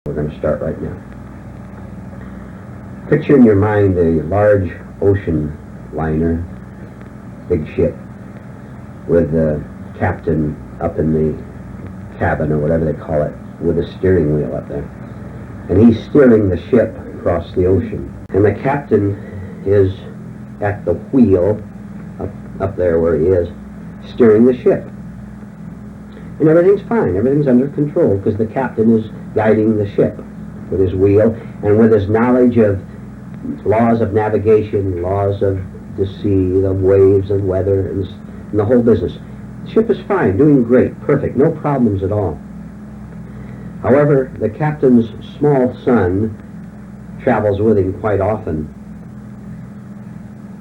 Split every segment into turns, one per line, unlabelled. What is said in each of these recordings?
We're going to start right now. Picture in your mind a large ocean liner, big ship, with the captain up in the cabin, or whatever they call it, with a steering wheel up there. And he's steering the ship across the ocean. And the captain is at the wheel, up there where he is, steering the ship. And everything's fine, everything's under control, because the captain is guiding the ship with his wheel and with his knowledge of laws of navigation, laws of the sea, the waves and weather, and the whole business. The ship is fine, doing great, perfect, no problems at all. However, the captain's small son travels with him quite often.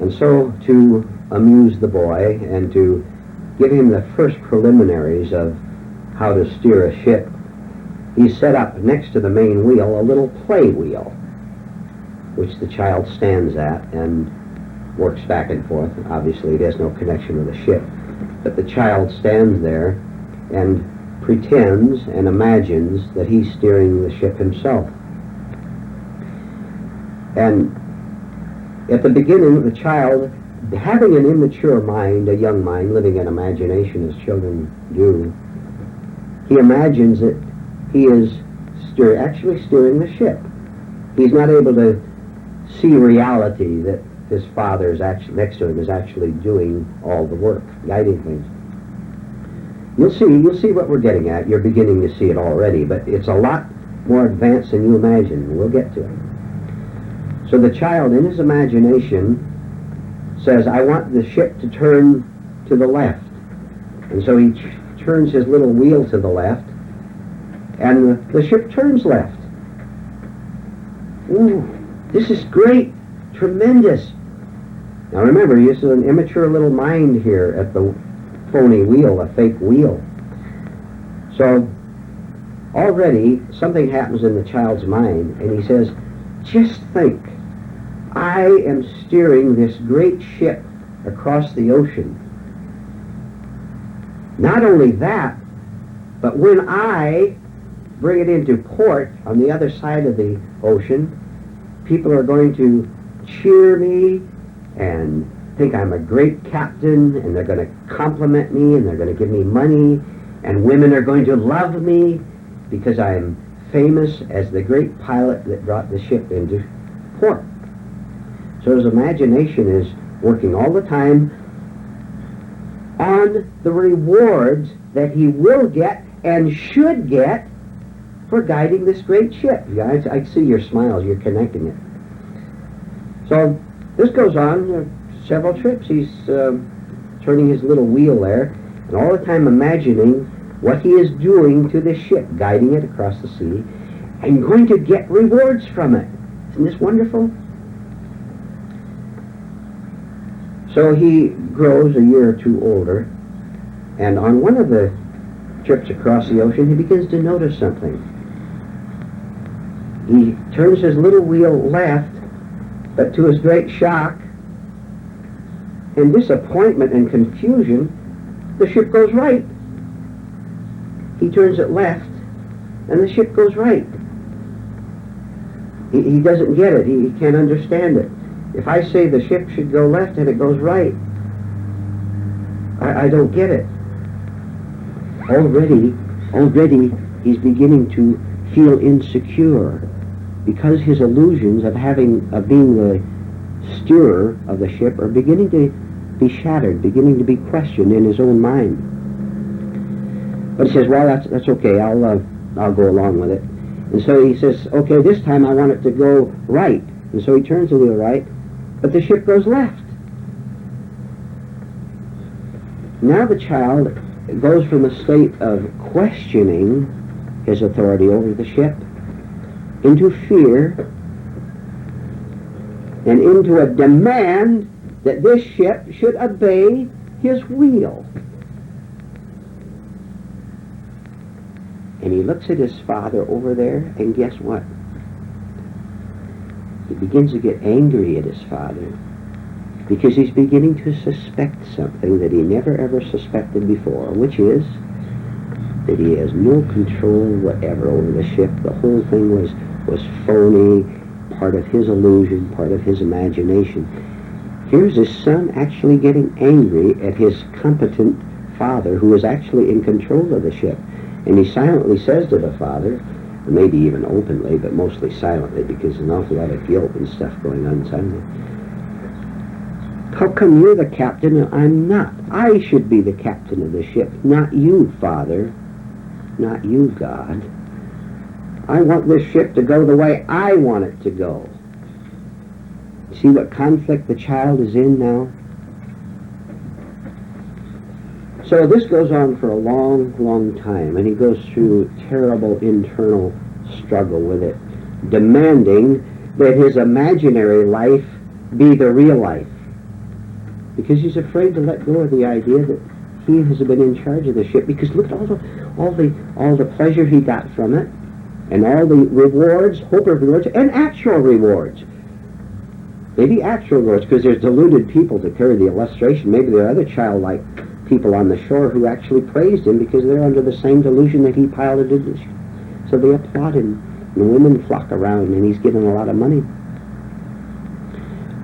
And so, to amuse the boy and to give him the first preliminaries of how to steer a ship, he set up next to the main wheel a little play wheel, which the child stands at and works back and forth. Obviously, it has no connection with the ship, but the child stands there and pretends and imagines that he's steering the ship himself. And at the beginning, the child, having an immature mind, a young mind, living in imagination as children do, he imagines that he is actually steering the ship. He's not able to see reality that his father is actually next to him, is actually doing all the work, guiding things. You'll see what we're getting at. You're beginning to see it already, but it's a lot more advanced than you imagine. We'll get to it. So the child, in his imagination, says, I want the ship to turn to the left. And so he turns his little wheel to the left, and the ship turns left. Ooh, this is great, tremendous. Now remember, this is an immature little mind here at the phony wheel, a fake wheel. So already something happens in the child's mind, and he says, just think, I am steering this great ship across the ocean. Not only that, but when I bring it into port on the other side of the ocean, people are going to cheer me and think I'm a great captain, and they're going to compliment me, and they're going to give me money, and women are going to love me because I am famous as the great pilot that brought the ship into port. So his imagination is working all the time on the rewards that he will get and should get for guiding this great ship. Yeah, I see your smiles, you're connecting it. So this goes on several trips. He's turning his little wheel there, and all the time imagining what he is doing to this ship, guiding it across the sea, and going to get rewards from it. Isn't this wonderful? So he grows a year or two older, and on one of the trips across the ocean, he begins to notice something. He turns his little wheel left, but to his great shock and disappointment and confusion, the ship goes right. He turns it left, and the ship goes right. He doesn't get it. He can't understand it. If I say the ship should go left and it goes right, I don't get it. Already he's beginning to feel insecure because his illusions of being the steerer of the ship are beginning to be shattered, beginning to be questioned in his own mind. But he says, well, that's okay, I'll go along with it. And so he says, okay, this time I want it to go right. And so he turns the wheel right, but the ship goes left. Now the child goes from a state of questioning his authority over the ship into fear and into a demand that this ship should obey his wheel. And he looks at his father over there, and guess what? He begins to get angry at his father because he's beginning to suspect something that he never ever suspected before, which is that he has no control whatever over the ship. The whole thing was phony, part of his illusion, part of his imagination. Here's his son actually getting angry at his competent father, who is actually in control of the ship. And he silently says to the father, maybe even openly, but mostly silently, because there's an awful lot of guilt and stuff going on silently. How come you're the captain and I'm not? I should be the captain of the ship, not you, Father, not you, God. I want this ship to go the way I want it to go. See what conflict the child is in now? So this goes on for a long, long time, and he goes through terrible internal struggle with it, demanding that his imaginary life be the real life, because he's afraid to let go of the idea that he has been in charge of the ship. Because look at all the pleasure he got from it, and all the rewards, hope of rewards, and actual rewards. Maybe actual rewards, because there's deluded people to carry the illustration. Maybe there are other childlike people on the shore who actually praised him because they're under the same delusion that he piloted the ship. So they applaud him, and the women flock around, and he's given a lot of money.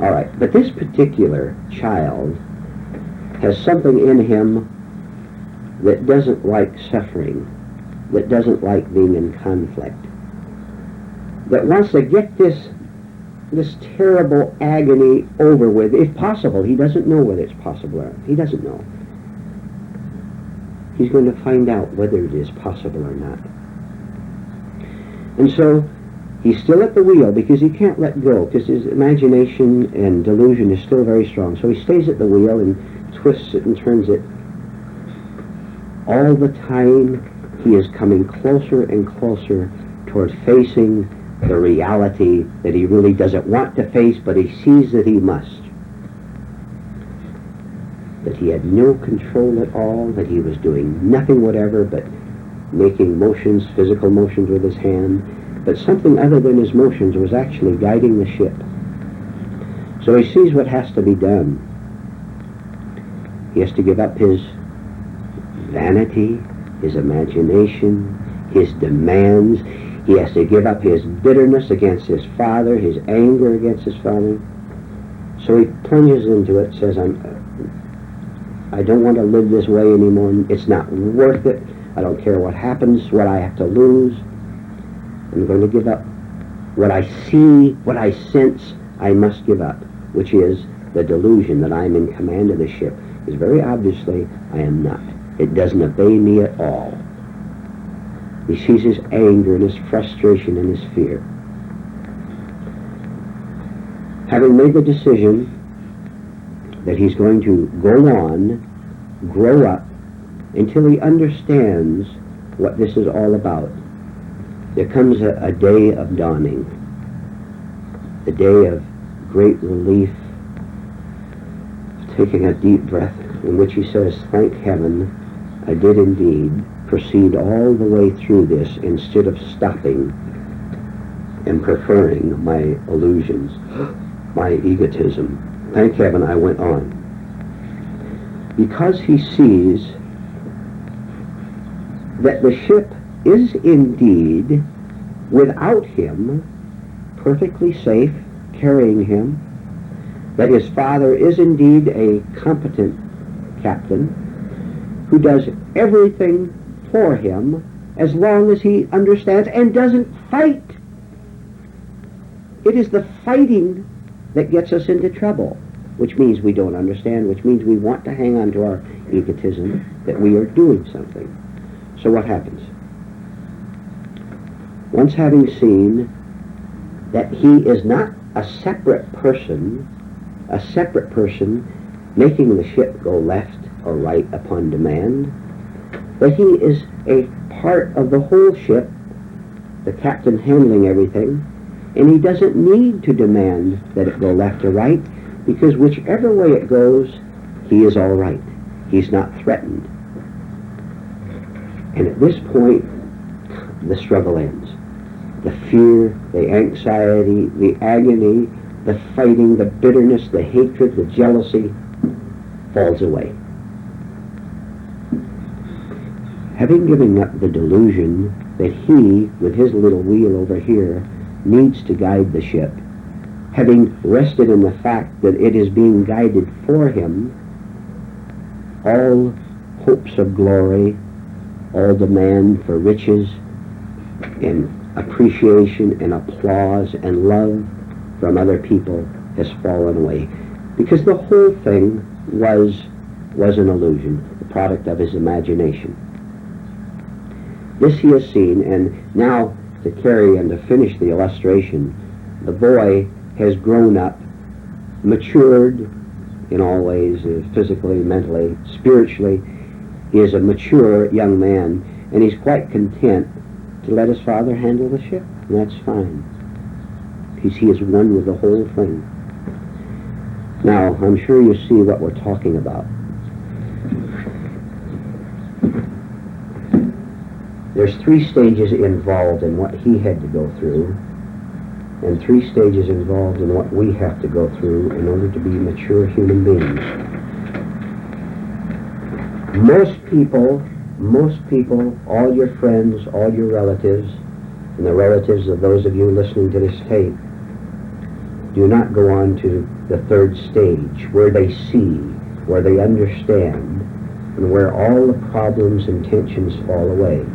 All right, but this particular child has something in him that doesn't like suffering, that doesn't like being in conflict, that wants to get this terrible agony over with, if possible. He doesn't know whether it's possible or not. He doesn't know. He's going to find out whether it is possible or not. And so he's still at the wheel because he can't let go, because his imagination and delusion is still very strong. So he stays at the wheel and twists it and turns it. All the time he is coming closer and closer toward facing the reality that he really doesn't want to face, but he sees that he must. That he had no control at all, that he was doing nothing whatever but making motions, physical motions with his hand, but something other than his motions was actually guiding the ship. So he sees what has to be done. He has to give up his vanity, his imagination, his demands. He has to give up his bitterness against his father, his anger against his father. So he plunges into it, says, I don't want to live this way anymore. It's not worth it. I don't care what happens, what I have to lose. I'm going to give up what I see, what I sense I must give up, which is the delusion that I'm in command of the ship. Because very obviously I am not. It doesn't obey me at all. He sees his anger and his frustration and his fear. Having made the decision that he's going to go on, grow up, until he understands what this is all about, there comes a day of dawning, the day of great relief, taking a deep breath, in which he says, thank heaven, I did indeed proceed all the way through this instead of stopping and preferring my illusions, my egotism. Thank heaven I went on. Because he sees that the ship is indeed, without him, perfectly safe, carrying him, that his father is indeed a competent captain who does everything for him as long as he understands and doesn't fight. It is the fighting that gets us into trouble, which means we don't understand, which means we want to hang on to our egotism, that we are doing something. So what happens? Once having seen that he is not a separate person making the ship go left or right upon demand, that he is a part of the whole ship, the captain handling everything, and he doesn't need to demand that it go left or right, because whichever way it goes, he is all right. He's not threatened. And at this point, the struggle ends. The fear, the anxiety, the agony, the fighting, the bitterness, the hatred, the jealousy falls away. Having given up the delusion that he, with his little wheel over here, needs to guide the ship, having rested in the fact that it is being guided for him, all hopes of glory, all demand for riches and appreciation and applause and love from other people has fallen away, because the whole thing was an illusion, the product of his imagination. This he has seen, and now to carry and to finish the illustration, the boy has grown up, matured in all ways, physically, mentally, spiritually. He is a mature young man, and he's quite content to let his father handle the ship, and that's fine. He is one with the whole thing. Now, I'm sure you see what we're talking about. There's 3 stages involved in what he had to go through, and 3 stages involved in what we have to go through in order to be mature human beings. Most people, all your friends, all your relatives, and the relatives of those of you listening to this tape, do not go on to the 3rd stage, where they see, where they understand, and where all the problems and tensions fall away.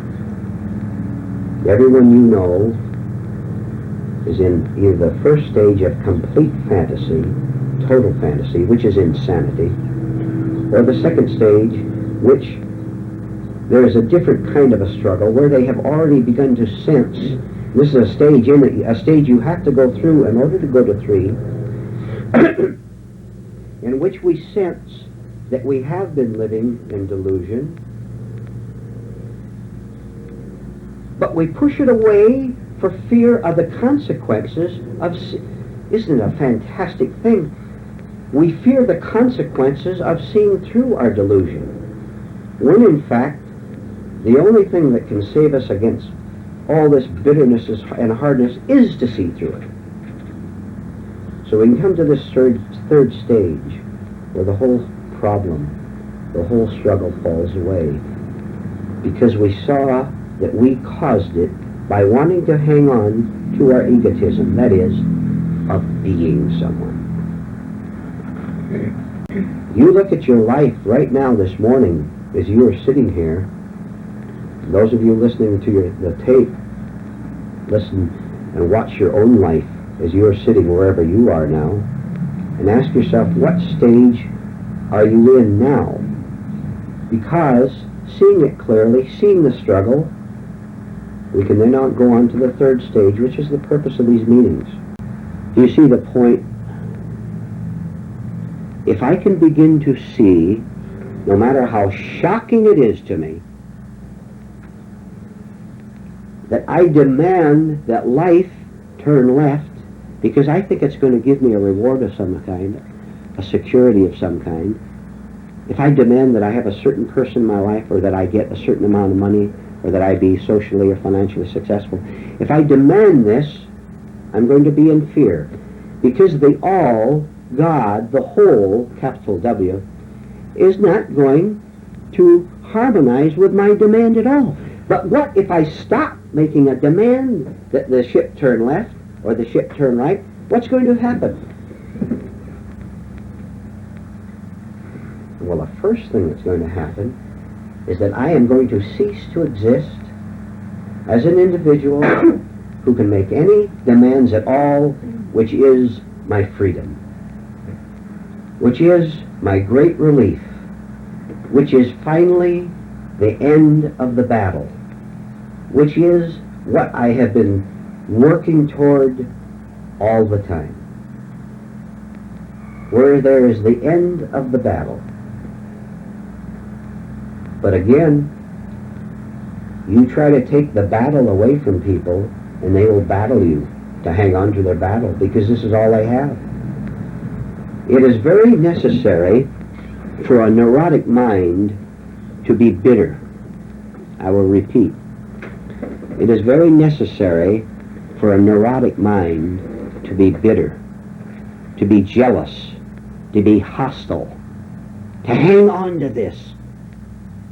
Everyone you know is in either the 1st stage of complete fantasy, total fantasy, which is insanity, or the 2nd stage, which there is a different kind of a struggle where they have already begun to sense. This is a stage you have to go through in order to go to 3, in which we sense that we have been living in delusion, but we push it away for fear of the consequences of sin. Isn't it a fantastic thing? We fear the consequences of seeing through our delusion, when in fact the only thing that can save us against all this bitterness and hardness is to see through it. So we can come to this third stage where the whole problem, the whole struggle falls away, because we saw that we caused it by wanting to hang on to our egotism, that is, of being someone. You look at your life right now this morning as you are sitting here. Those of you listening to the tape, listen and watch your own life as you are sitting wherever you are now, and ask yourself, what stage are you in now? Because seeing it clearly, seeing the struggle, we can then go on to the 3rd stage, which is the purpose of these meetings. Do you see the point? If I can begin to see, no matter how shocking it is to me, that I demand that life turn left because I think it's going to give me a reward of some kind, a security of some kind. If I demand that I have a certain person in my life, or that I get a certain amount of money, or that I be socially or financially successful, if I demand this, I'm going to be in fear, because the all, God, the whole, capital W, is not going to harmonize with my demand at all. But what if I stop making a demand that the ship turn left or the ship turn right? What's going to happen? Well, the first thing that's going to happen is that I am going to cease to exist as an individual who can make any demands at all, which is my freedom, which is my great relief, which is finally the end of the battle, which is what I have been working toward all the time. Where there is the end of the battle. But again, you try to take the battle away from people, and they will battle you to hang on to their battle, because this is all they have. It is very necessary for a neurotic mind to be bitter. I will repeat. It is very necessary for a neurotic mind to be bitter, to be jealous, to be hostile, to hang on to this,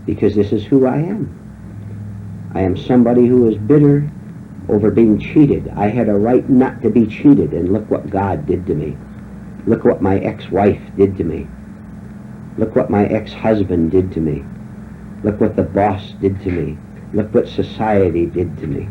because this is who I am. I am somebody who is bitter over being cheated. I had a right not to be cheated, and look what God did to me. Look what my ex-wife did to me. Look what my ex-husband did to me. Look what the boss did to me. Look what society did to me.